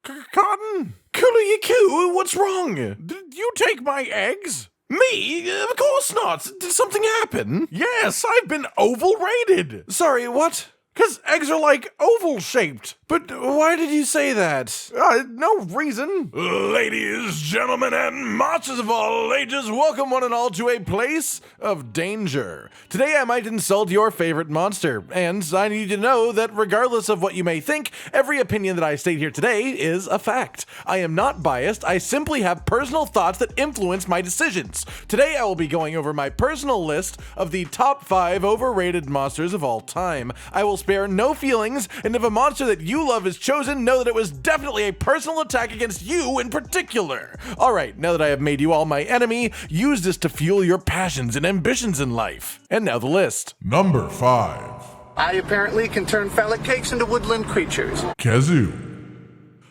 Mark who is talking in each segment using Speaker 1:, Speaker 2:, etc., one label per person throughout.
Speaker 1: Cotton? Cooley-coo, what's wrong? Did you take my eggs? Me? Of course not. Did something happen? Yes, I've been overrated. Sorry, what? 'Cause eggs are like oval-shaped. But why did you say that? No reason. Ladies, gentlemen, and monsters of all ages, welcome one and all to a place of danger. Today I might insult your favorite monster, and I need you to know that regardless of what you may think, every opinion that I state here today is a fact. I am not biased, I simply have personal thoughts that influence my decisions. Today I will be going over my personal list of the top 5 overrated monsters of all time. I will spare no feelings, and if a monster that you love is chosen, know that it was definitely a personal attack against you in particular. Alright, now that I have made you all my enemy, use this to fuel your passions and ambitions in life. And now the list.
Speaker 2: Number 5.
Speaker 3: I apparently can turn phallic cakes into woodland creatures.
Speaker 2: Khezu.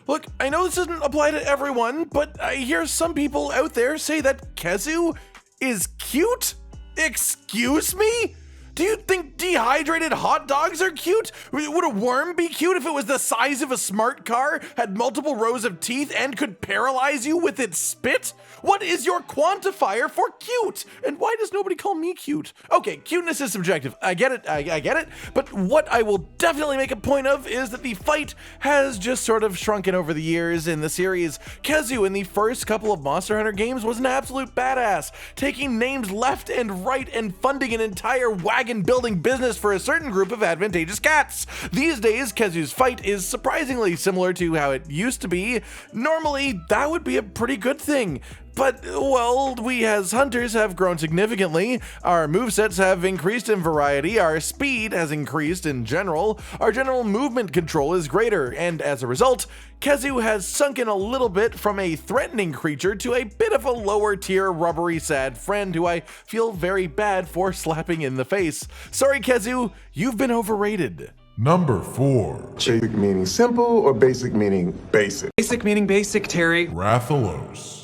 Speaker 1: Look, I know this doesn't apply to everyone, but I hear some people out there say that Khezu is cute? Excuse me? Do you think dehydrated hot dogs are cute? Would a worm be cute if it was the size of a smart car, had multiple rows of teeth, and could paralyze you with its spit? What is your quantifier for cute? And why does nobody call me cute? Okay, cuteness is subjective. I get it, I get it. But what I will definitely make a point of is that the fight has just sort of shrunken over the years in the series. Khezu in the first couple of Monster Hunter games was an absolute badass, taking names left and right and funding an entire wagon building business for a certain group of advantageous cats. These days, Khezu's fight is surprisingly similar to how it used to be. Normally, that would be a pretty good thing. But, well, we as hunters have grown significantly, our movesets have increased in variety, our speed has increased in general, our general movement control is greater, and as a result, Khezu has sunken a little bit from a threatening creature to a bit of a lower tier rubbery sad friend who I feel very bad for slapping in the face. Sorry Khezu, you've been overrated.
Speaker 2: Number 4.
Speaker 4: Basic meaning simple or basic meaning basic?
Speaker 5: Basic meaning basic, Terry.
Speaker 2: Rathalos.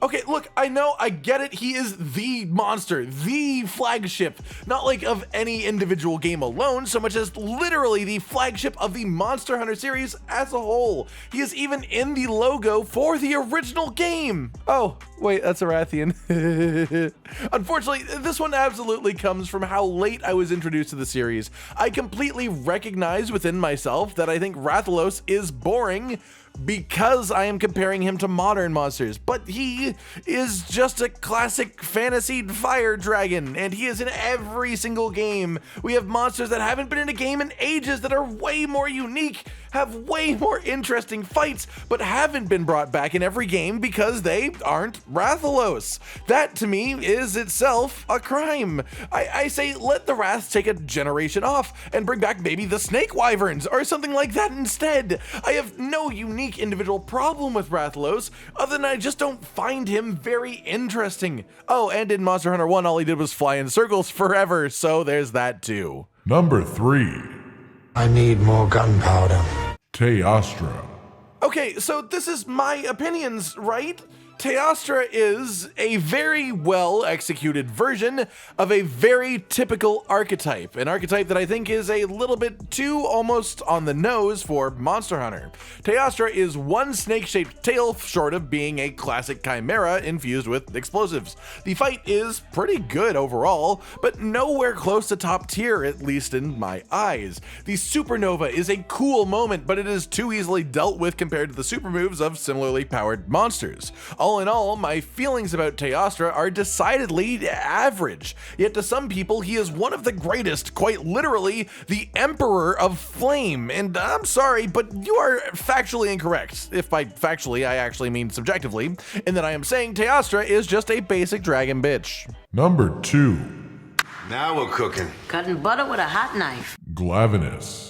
Speaker 1: Okay, look, I know, I get it, he is the monster, the flagship, not like of any individual game alone, so much as literally the flagship of the Monster Hunter series as a whole. He is even in the logo for the original game. Oh, wait, that's a Rathian. Unfortunately, this one absolutely comes from how late I was introduced to the series. I completely recognize within myself that I think Rathalos is boring, because I am comparing him to modern monsters, but he is just a classic fantasy fire dragon, and he is in every single game. We have monsters that haven't been in a game in ages that are way more unique, have way more interesting fights, but haven't been brought back in every game because they aren't Rathalos. That, to me, is itself a crime. I say let the Wraths take a generation off and bring back maybe the Snake Wyverns or something like that instead. I have no unique individual problem with Rathalos, other than I just don't find him very interesting. Oh, and in Monster Hunter 1, all he did was fly in circles forever, so there's that too.
Speaker 2: Number 3.
Speaker 6: I need more gunpowder.
Speaker 2: Teostra.
Speaker 1: Okay, so this is my opinions, right? Teostra is a very well executed version of a very typical archetype, an archetype that I think is a little bit too almost on the nose for Monster Hunter. Teostra is one snake-shaped tail short of being a classic chimera infused with explosives. The fight is pretty good overall, but nowhere close to top tier, at least in my eyes. The supernova is a cool moment, but it is too easily dealt with compared to the super moves of similarly powered monsters. All in all, my feelings about Teostra are decidedly average, yet to some people he is one of the greatest, quite literally the Emperor of Flame, and I'm sorry, but you are factually incorrect, if by factually I actually mean subjectively, in that I am saying Teostra is just a basic dragon bitch.
Speaker 2: Number 2.
Speaker 7: Now we're cooking.
Speaker 8: Cutting butter with a hot knife.
Speaker 2: Glavinus.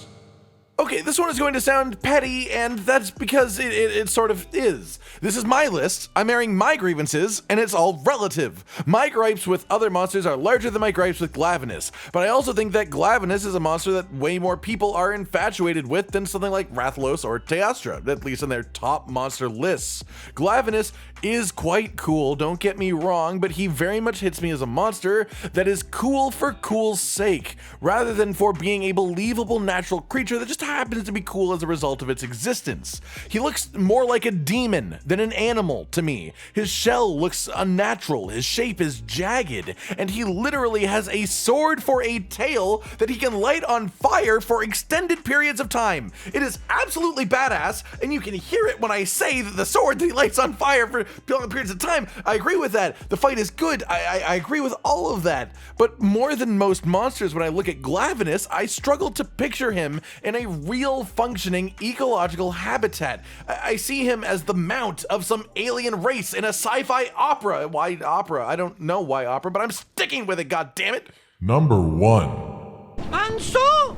Speaker 1: Okay, this one is going to sound petty, and that's because it sort of is. This is my list, I'm airing my grievances, and it's all relative. My gripes with other monsters are larger than my gripes with Glavinus, but I also think that Glavinus is a monster that way more people are infatuated with than something like Rathalos or Teostra, at least on their top monster lists. Glavinus is quite cool, don't get me wrong, but he very much hits me as a monster that is cool for cool's sake, rather than for being a believable natural creature that just happens to be cool as a result of its existence. He looks more like a demon than an animal to me. His shell looks unnatural, his shape is jagged, and he literally has a sword for a tail that he can light on fire for extended periods of time. It is absolutely badass, and you can hear it when I say that the sword that he lights on fire for long periods of time. I agree with that. The fight is good. I agree with all of that. But more than most monsters, when I look at Glavinus, I struggle to picture him in a real functioning ecological habitat. I see him as the mount of some alien race in a sci-fi opera. Why opera? I don't know why opera, but I'm sticking with it, goddammit.
Speaker 2: Number 1.
Speaker 5: And so,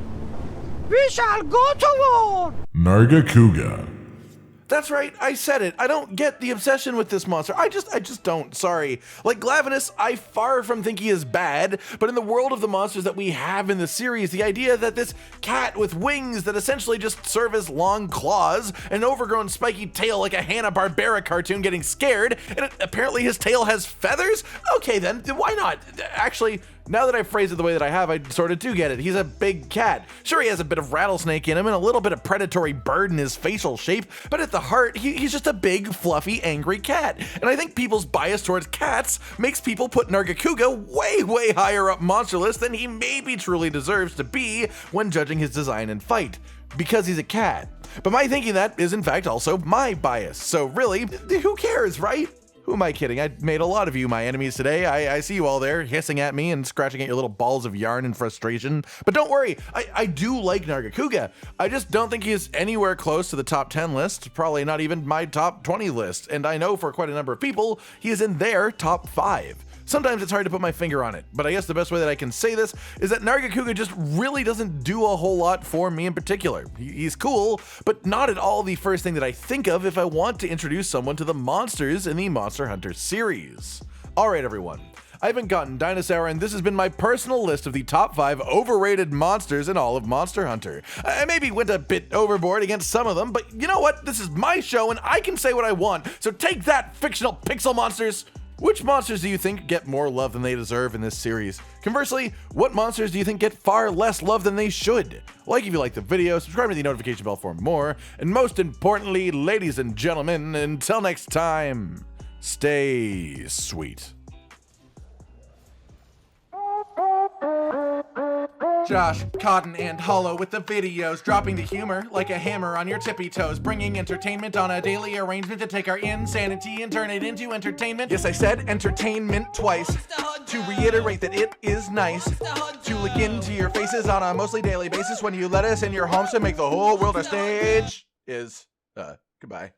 Speaker 5: we shall go to war!
Speaker 2: Nargacuga.
Speaker 1: That's right, I said it. I don't get the obsession with this monster. I just don't, sorry. Like Glavinus, I far from think he is bad, but in the world of the monsters that we have in the series, the idea that this cat with wings that essentially just serve as long claws, an overgrown spiky tail like a Hanna-Barbera cartoon getting scared, and apparently his tail has feathers? Okay then, why not? Actually, now that I phrase it the way that I have, I sort of do get it. He's a big cat. Sure, he has a bit of rattlesnake in him and a little bit of predatory bird in his facial shape, but at the heart, he's just a big, fluffy, angry cat. And I think people's bias towards cats makes people put Nargacuga way, way higher up monster list than he maybe truly deserves to be when judging his design and fight, because he's a cat. But my thinking that is in fact also my bias. So really, who cares, right? Who am I kidding? I made a lot of you my enemies today. I see you all there hissing at me and scratching at your little balls of yarn in frustration. But don't worry, I do like Nargacuga. I just don't think he is anywhere close to the top 10 list, probably not even my top 20 list. And I know for quite a number of people, he is in their top 5. Sometimes it's hard to put my finger on it, but I guess the best way that I can say this is that Nargacuga just really doesn't do a whole lot for me in particular. He's cool, but not at all the first thing that I think of if I want to introduce someone to the monsters in the Monster Hunter series. Alright everyone, I've been Cotton Dinosaur, and this has been my personal list of the top 5 overrated monsters in all of Monster Hunter. I maybe went a bit overboard against some of them, but you know what? This is my show and I can say what I want, so take that, fictional pixel monsters! Which monsters do you think get more love than they deserve in this series? Conversely, what monsters do you think get far less love than they should? Like if you like the video, subscribe to the notification bell for more, and most importantly, ladies and gentlemen, until next time, stay sweet. Josh, Cotton, and Hollow with the videos, dropping the humor like a hammer on your tippy toes, bringing entertainment on a daily arrangement to take our insanity and turn it into entertainment. Yes, I said entertainment twice, to reiterate that it is nice to look into your faces on a mostly daily basis when you let us in your homes to make the whole world a stage. Goodbye.